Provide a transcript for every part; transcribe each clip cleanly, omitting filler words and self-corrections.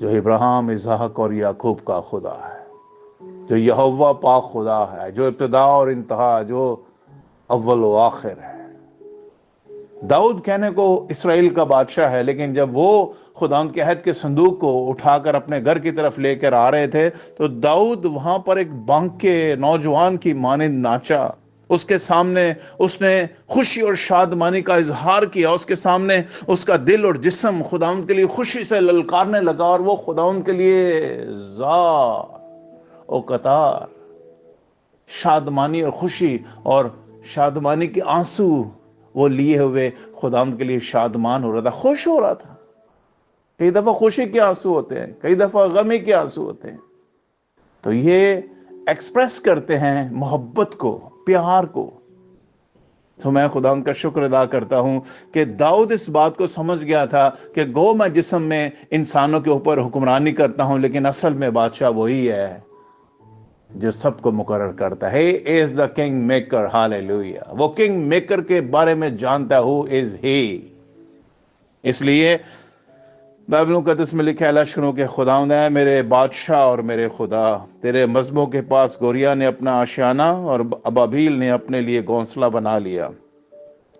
جو ابراہیم، اسحاق اور یعقوب کا خدا ہے، جو یہوہ پاک خدا ہے، جو ابتدا اور انتہا، جو اول و آخر ہے۔ داؤد کہنے کو اسرائیل کا بادشاہ ہے، لیکن جب وہ خداوند کے عہد کے صندوق کو اٹھا کر اپنے گھر کی طرف لے کر آ رہے تھے تو داؤد وہاں پر ایک بانکے نوجوان کی مانند ناچا۔ اس کے سامنے اس نے خوشی اور شادمانی کا اظہار کیا، اس کے سامنے اس کا دل اور جسم خداوند کے لیے خوشی سے للکارنے لگا، اور وہ خداوند کے لیے زار و قطار شادمانی اور خوشی اور شادمانی کے آنسو وہ لیے ہوئے خداوند کے لیے شادمان ہو رہا تھا، خوش ہو رہا تھا۔ کئی دفعہ خوشی کے آنسو ہوتے ہیں، کئی دفعہ غمی کے آنسو ہوتے ہیں، تو یہ ایکسپریس کرتے ہیں محبت کو، پیار کو۔ تو میں خداوند کا شکر ادا کرتا ہوں کہ داؤد اس بات کو سمجھ گیا تھا کہ گو میں جسم میں انسانوں کے اوپر حکمرانی کرتا ہوں، لیکن اصل میں بادشاہ وہی ہے جو سب کو مقرر کرتا ہے۔ He is the king maker, hallelujah۔ وہ کنگ میکر کے بارے میں جانتا ہے، who is he۔ اس لیے بائبل مقدس میں لکھا ہے، لشکروں کے خداوند ہے میرے بادشاہ اور میرے خدا، تیرے مذبحوں کے پاس گوریا نے اپنا آشیانہ اور ابابیل نے اپنے لیے گھونسلہ بنا لیا،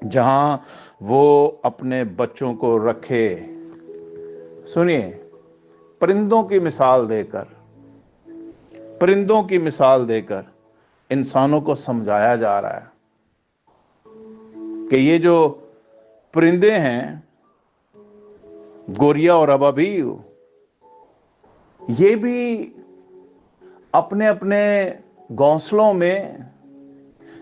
جہاں وہ اپنے بچوں کو رکھے۔ سنیے، پرندوں کی مثال دے کر، پرندوں کی مثال دے کر انسانوں کو سمجھایا جا رہا ہے کہ یہ جو پرندے ہیں، گوریا اور ابابیل، یہ بھی اپنے اپنے گھونسلوں میں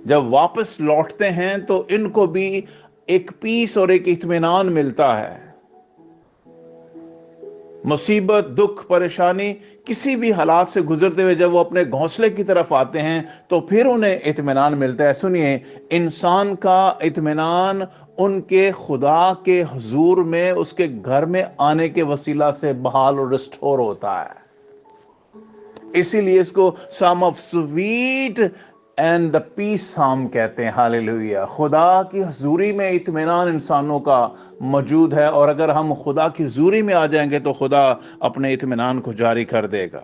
جب واپس لوٹتے ہیں تو ان کو بھی ایک پیس اور ایک اطمینان ملتا ہے۔ مصیبت، دکھ، پریشانی، کسی بھی حالات سے گزرتے ہوئے جب وہ اپنے گھونسلے کی طرف آتے ہیں تو پھر انہیں اطمینان ملتا ہے۔ سنیے، انسان کا اطمینان ان کے خدا کے حضور میں، اس کے گھر میں آنے کے وسیلہ سے بحال اور ریسٹور ہوتا ہے۔ اسی لیے اس کو سام آف سویٹ اینڈ دا پیس سام کہتے ہیں، ہاللیلویہ۔ خدا کی حضوری میں اطمینان انسانوں کا موجود ہے، اور اگر ہم خدا کی حضوری میں آ جائیں گے تو خدا اپنے اطمینان کو جاری کر دے گا۔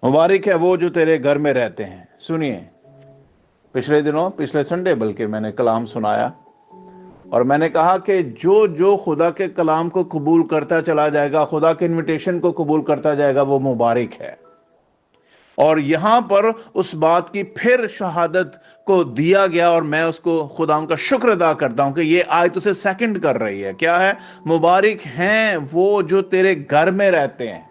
مبارک ہے وہ جو تیرے گھر میں رہتے ہیں۔ سنیے، پچھلے سنڈے بلکہ میں نے کلام سنایا، اور میں نے کہا کہ جو خدا کے کلام کو قبول کرتا چلا جائے گا، خدا کے انویٹیشن کو قبول کرتا جائے گا، وہ مبارک ہے۔ اور یہاں پر اس بات کی پھر شہادت کو دیا گیا، اور میں اس کو خدا کا شکر ادا کرتا ہوں کہ یہ آیت اسے سیکنڈ کر رہی ہے۔ کیا ہے؟ مبارک ہیں وہ جو تیرے گھر میں رہتے ہیں۔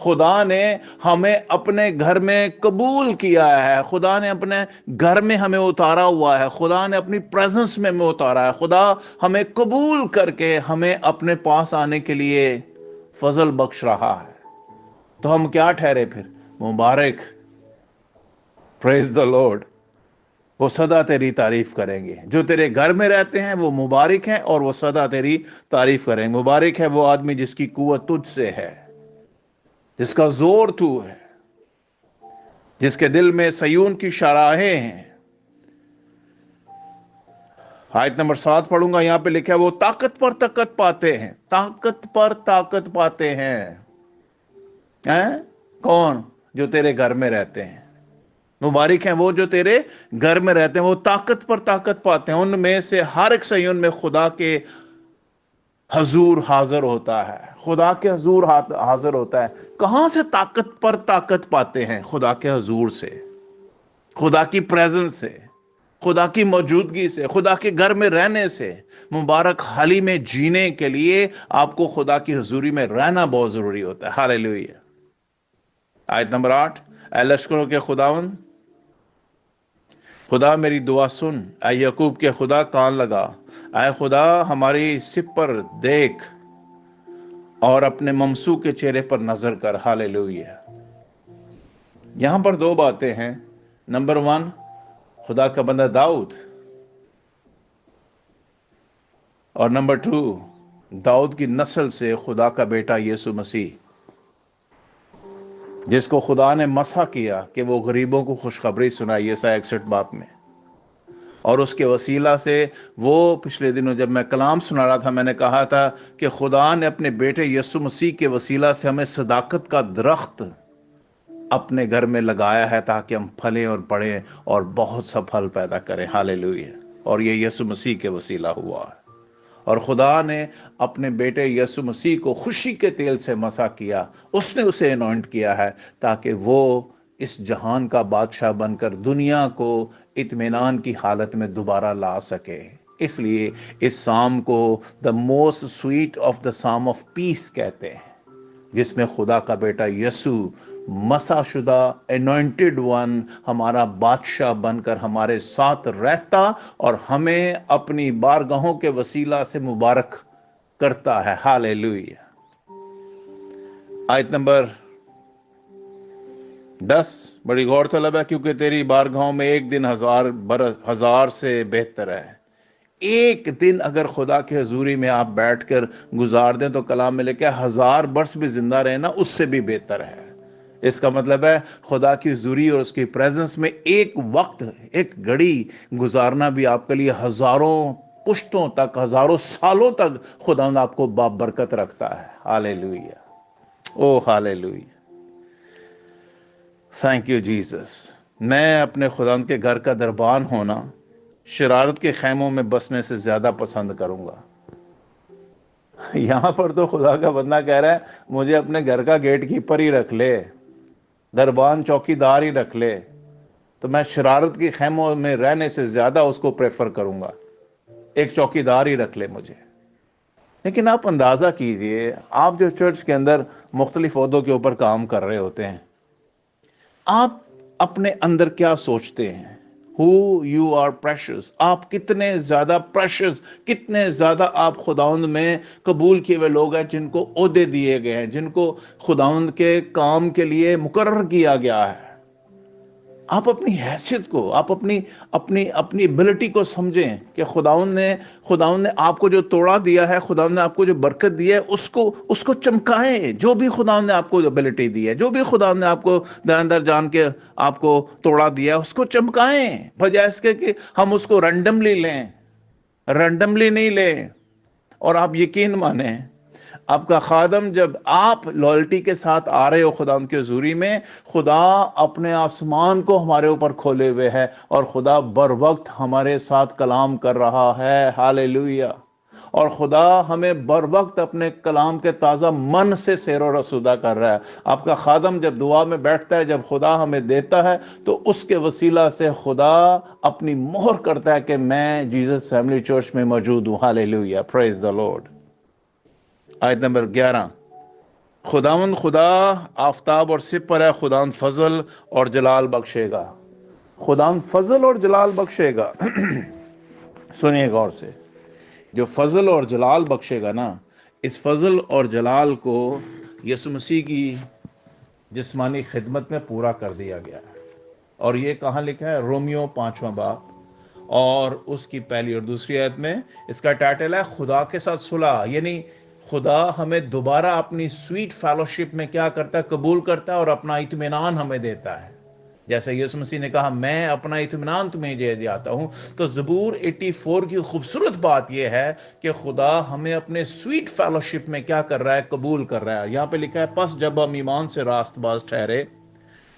خدا نے ہمیں اپنے گھر میں قبول کیا ہے، خدا نے اپنے گھر میں ہمیں اتارا ہوا ہے، خدا نے اپنی پریزنس میں ہمیں اتارا ہے، خدا ہمیں قبول کر کے ہمیں اپنے پاس آنے کے لیے فضل بخش رہا ہے۔ تو ہم کیا ٹھہرے پھر؟ مبارک۔ پریز دا لارڈ۔ وہ سدا تیری تعریف کریں گے، جو تیرے گھر میں رہتے ہیں وہ مبارک ہیں، اور وہ سدا تیری تعریف کریں گے۔ مبارک ہے وہ آدمی جس کی قوت تجھ سے ہے، جس کا زور تو ہے، جس کے دل میں سیون کی شاہراہیں ہیں۔ آیت نمبر 7 پڑھوں گا، یہاں پہ لکھا ہے وہ طاقت پر طاقت پاتے ہیں، طاقت پر طاقت پاتے ہیں۔ کون؟ جو تیرے گھر میں رہتے ہیں۔ مبارک ہیں وہ جو تیرے گھر میں رہتے ہیں، وہ طاقت پر طاقت پاتے ہیں۔ ان میں سے ہر ایک سیون میں خدا کے حضور حاضر ہوتا ہے، خدا کے حضور حاضر ہوتا ہے۔ کہاں سے طاقت پر طاقت پاتے ہیں؟ خدا کے حضور سے، خدا کی پریزنس سے، خدا کی موجودگی سے، خدا کے گھر میں رہنے سے۔ مبارک حالی میں جینے کے لیے آپ کو خدا کی حضوری میں رہنا بہت ضروری ہوتا ہے۔ ہاللیلویہ۔ آیت نمبر 8، اے لشکروں کے خداوند، خدا میری دعا سن، اے یعقوب کے خدا کان لگا، اے خدا ہماری سب پر دیکھ اور اپنے ممسوح کے چہرے پر نظر کر۔ ہاللیلویہ۔ یہاں پر دو باتیں ہیں۔ نمبر 1، خدا کا بندہ داؤد، اور نمبر 2، داؤد کی نسل سے خدا کا بیٹا یسوع مسیح، جس کو خدا نے مسح کیا کہ وہ غریبوں کو خوشخبری سنائے، یسایا 61 باب میں۔ اور اس کے وسیلہ سے وہ پچھلے دنوں جب میں کلام سنا رہا تھا میں نے کہا تھا کہ خدا نے اپنے بیٹے یسوع مسیح کے وسیلہ سے ہمیں صداقت کا درخت اپنے گھر میں لگایا ہے تاکہ ہم پھلیں اور بڑھیں اور بہت سا پھل پیدا کریں. ہاللیلویہ. اور یہ یسوع مسیح کے وسیلہ ہوا ہے. اور خدا نے اپنے بیٹے یسوع مسیح کو خوشی کے تیل سے مسح کیا. اس نے اسے انوائنٹ کیا ہے تاکہ وہ اس جہان کا بادشاہ بن کر دنیا کو اطمینان کی حالت میں دوبارہ لا سکے. اس لیے اس سام کو the most sweet of the psalm of پیس کہتے ہیں، جس میں خدا کا بیٹا یسوع مسح شدہ انوائنٹڈ ون ہمارا بادشاہ بن کر ہمارے ساتھ رہتا اور ہمیں اپنی بارگاہوں کے وسیلہ سے مبارک کرتا ہے. ہاللیلویہ. آیت نمبر 10 بڑی غور طلب ہے، کیونکہ تیری بارگاہوں میں ایک دن ہزار سے بہتر ہے. ایک دن اگر خدا کی حضوری میں آپ بیٹھ کر گزار دیں تو کلام میں لکھا ہے 1000 برس بھی زندہ رہنا اس سے بھی بہتر ہے. اس کا مطلب ہے خدا کی حضوری اور اس کی پریزنس میں ایک وقت، ایک گھڑی گزارنا بھی آپ کے لیے ہزاروں پشتوں تک، ہزاروں سالوں تک خدا آپ کو برکت رکھتا ہے. Hallelujah. Oh hallelujah. Thank you Jesus. میں اپنے خدا کے گھر کا دربان ہونا شرارت کے خیموں میں بسنے سے زیادہ پسند کروں گا. یہاں پر تو خدا کا بندہ کہہ رہا ہے مجھے اپنے گھر کا گیٹ کیپر ہی رکھ لے، دربان چوکی دار ہی رکھ لے، تو میں شرارت کے خیموں میں رہنے سے زیادہ اس کو پریفر کروں گا. ایک چوکی دار ہی رکھ لے مجھے. لیکن آپ اندازہ کیجئے، آپ جو چرچ کے اندر مختلف عہدوں کے اوپر کام کر رہے ہوتے ہیں، آپ اپنے اندر کیا سوچتے ہیں؟ Who you are precious. آپ کتنے زیادہ precious، کتنے زیادہ آپ خداوند میں قبول کیے ہوئے لوگ ہیں جن کو عہدے دیے گئے ہیں، جن کو خداوند کے کام کے لیے مقرر کیا گیا ہے. آپ اپنی حیثیت کو، آپ اپنی ابیلٹی کو سمجھیں کہ خداوند نے آپ کو جو توڑا دیا ہے، خداوند نے آپ کو جو برکت دی ہے، اس کو چمکائیں. جو بھی خداوند نے آپ کو ابیلٹی دی ہے، جو بھی خداوند نے آپ کو در اندر جان کے آپ کو توڑا دیا ہے، اس کو چمکائیں، بجائے اس کے کہ ہم اس کو رینڈملی لیں. رینڈملی نہیں لیں. اور آپ یقین مانیں، آپ کا خادم جب آپ لائلٹی کے ساتھ آ رہے ہو خداوند کی حضوری میں، خدا اپنے آسمان کو ہمارے اوپر کھولے ہوئے ہے اور خدا بر وقت ہمارے ساتھ کلام کر رہا ہے. ہاللیلویہ. اور خدا ہمیں بر وقت اپنے کلام کے تازہ من سے سیر و رسودہ کر رہا ہے. آپ کا خادم جب دعا میں بیٹھتا ہے، جب خدا ہمیں دیتا ہے، تو اس کے وسیلہ سے خدا اپنی مہر کرتا ہے کہ میں جیزس فیملی چرچ میں موجود ہوں. ہاللیلویہ. پریز دی لارڈ. آیت نمبر 11. خداوند خدا آفتاب اور سب پر ہے، خداوند فضل اور جلال بخشے گا. خداوند فضل اور جلال بخشے گا. سنیے غور سے، جو فضل اور جلال بخشے گا نا، اس فضل اور جلال کو یسوع مسیح کی جسمانی خدمت میں پورا کر دیا گیا ہے. اور یہ کہاں لکھا ہے؟ رومیو 5واں باب اور اس کی پہلی اور دوسری آیت میں. اس کا ٹائٹل ہے خدا کے ساتھ صلح. یعنی خدا ہمیں دوبارہ اپنی سویٹ فیلوشپ میں کیا کرتا ہے؟ قبول کرتا ہے اور اپنا اطمینان ہمیں دیتا ہے. جیسے یسوع مسیح نے کہا میں اپنا اطمینان تمہیں دے جاتا ہوں. تو زبور 84 کی خوبصورت بات یہ ہے کہ خدا ہمیں اپنے سویٹ فیلوشپ میں کیا کر رہا ہے؟ قبول کر رہا ہے. یہاں پہ لکھا ہے پس جب ہم ایمان سے راست باز ٹھہرے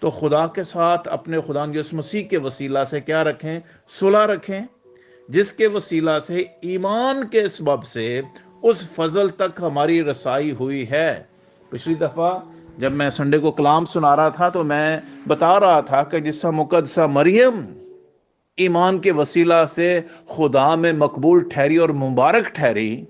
تو خدا کے ساتھ اپنے خدا یسوع مسیح کے وسیلہ سے کیا رکھیں؟ صلح رکھیں، جس کے وسیلہ سے ایمان کے سبب سے اس فضل تک ہماری رسائی ہوئی ہے. پچھلی دفعہ جب میں سنڈے کو کلام سنا رہا تھا تو میں بتا رہا تھا کہ جس طرح مقدسہ مریم ایمان کے وسیلہ سے خدا میں مقبول ٹھہری اور مبارک ٹھہری،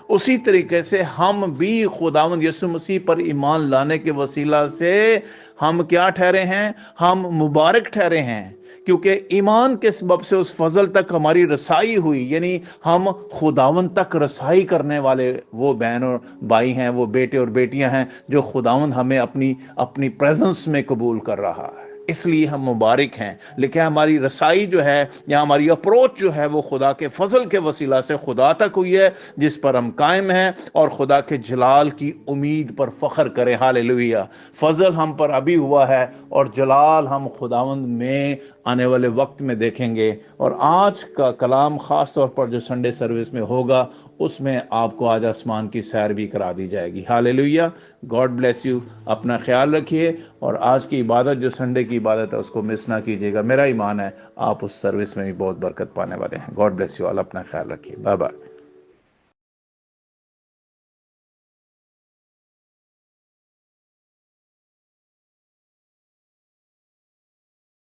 اسی طریقے سے ہم بھی خداوند یسوع مسیح پر ایمان لانے کے وسیلہ سے ہم کیا ٹھہرے ہیں؟ ہم مبارک ٹھہرے ہیں، کیونکہ ایمان کے سبب سے اس فضل تک ہماری رسائی ہوئی. یعنی ہم خداوند تک رسائی کرنے والے وہ بہن اور بھائی ہیں، وہ بیٹے اور بیٹیاں ہیں جو خداوند ہمیں اپنی پریزنس میں قبول کر رہا ہے. اس لیے ہم مبارک ہیں، لیکن ہماری رسائی جو ہے یا ہماری اپروچ جو ہے وہ خدا کے فضل کے وسیلہ سے خدا تک ہوئی ہے، جس پر ہم قائم ہیں اور خدا کے جلال کی امید پر فخر کریں۔ ہالیلویہ۔ فضل ہم پر ابھی ہوا ہے اور جلال ہم خداوند میں آنے والے وقت میں دیکھیں گے۔ اور آج کا کلام خاص طور پر جو سنڈے سروس میں ہوگا، اس میں آپ کو آج آسمان کی سیر بھی کرا دی جائے گی۔ ہالیلویہ۔ God bless you. اپنا خیال رکھیے، اور آج کی عبادت جو سنڈے کی عبادت ہے اس کو مس نہ کیجیے گا۔ میرا ایمان ہے آپ اس سروس میں بھی بہت برکت پانے والے ہیں۔ God bless you all. اپنا خیال رکھیے۔ Bye bye.